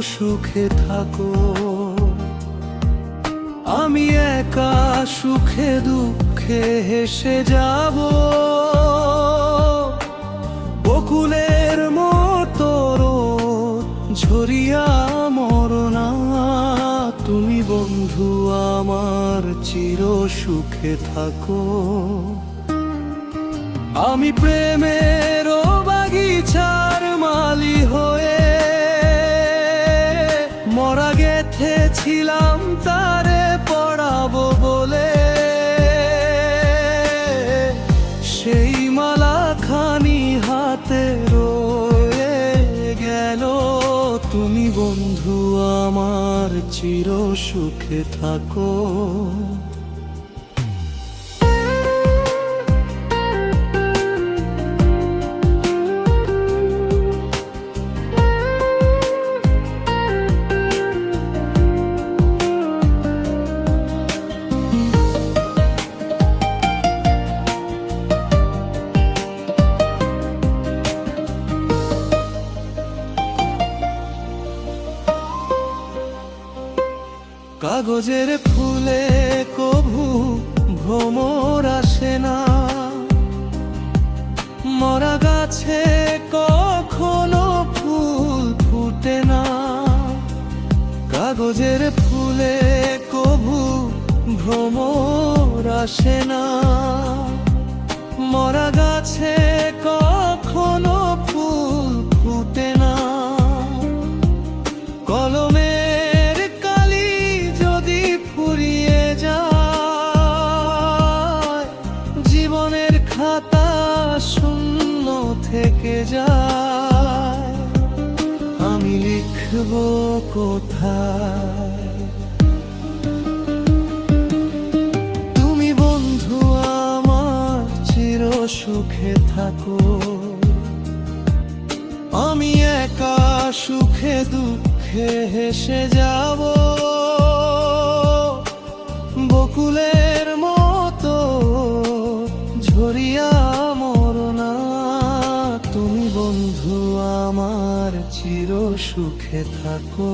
সুখে থাকো। আমি একা সুখে দুঃখে হেসে যাব, বকুলের মতো ঝরিয়া মরনা। তুমি বন্ধু আমার চির সুখে থাকো। আমি প্রেমের বাগিচার মালি হয়ে মরা গেথেছিলাম তারে পড়াবো বলে। সেই মালাখানি হাতে রয়ে গেল। তুমি বন্ধু আমার চির সুখে থাকো। কাগজের ফুলে কভু ভ্রমর আসে না, মরা গাছে কখনো ফুল ফুটে না। কাগজের ফুলে কভু ভ্রমর আসে না, মরা গাছে কখনো ফুল ফুটে না। কলমে খাতা শূন্য থেকে যায়, আমি লিখব কোথায়? তুমি বন্ধু আমার চির সুখে থাকো। আমি একা সুখে দুঃখে হেসে যাব, বকুলের মতো ঝরিয়া মরনা। তুমি বন্ধু আমার চির সুখে থাকো।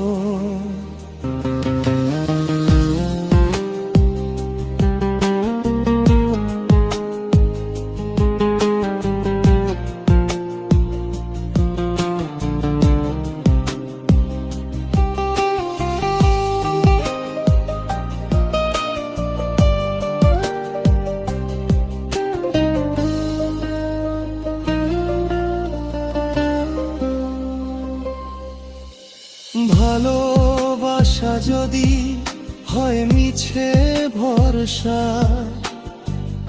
ভালোবাসা যদি হয় মিছে ভরসা,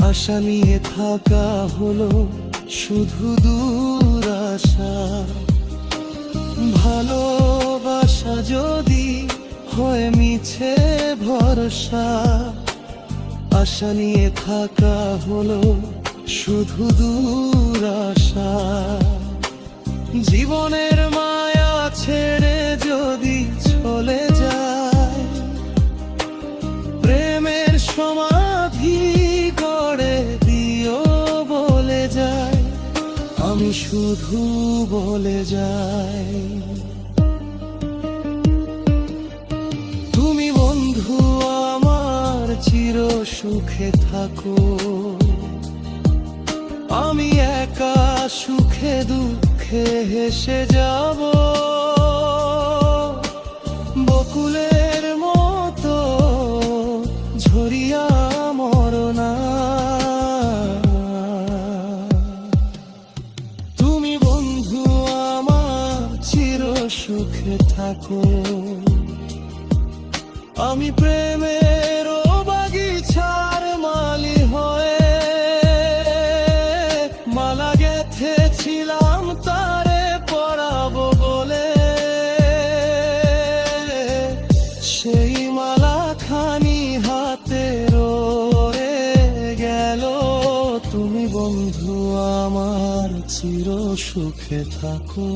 আশা নিয়ে থাকা হলো শুধু দুরাশা। ভালোবাসা যদি হয় মিছে ভরসা, আশা নিয়ে থাকা হলো শুধু দুরাশা। জীবনের মায়া ছেড়ে যদি চলে যায়, প্রেমের সমাধি গড়ে দিও বলে যায়, আমি শুধু বলে যাই। তুমি বন্ধু আমার চির সুখে থাকো। আমি একা সুখে দুঃখে হেসে যাব, বকুলের মতো ঝরিয়া মরনা। তুমি বন্ধু আমার চির সুখে থাকো। আমি প্রেমের বাগিচার মালি হয়ে মালা গেথেছিলাম তারে পড়াবো বলে। সেই মালাখানি হাতে রয়ে গেল। তুমি বন্ধু আমার চির সুখে থাকো।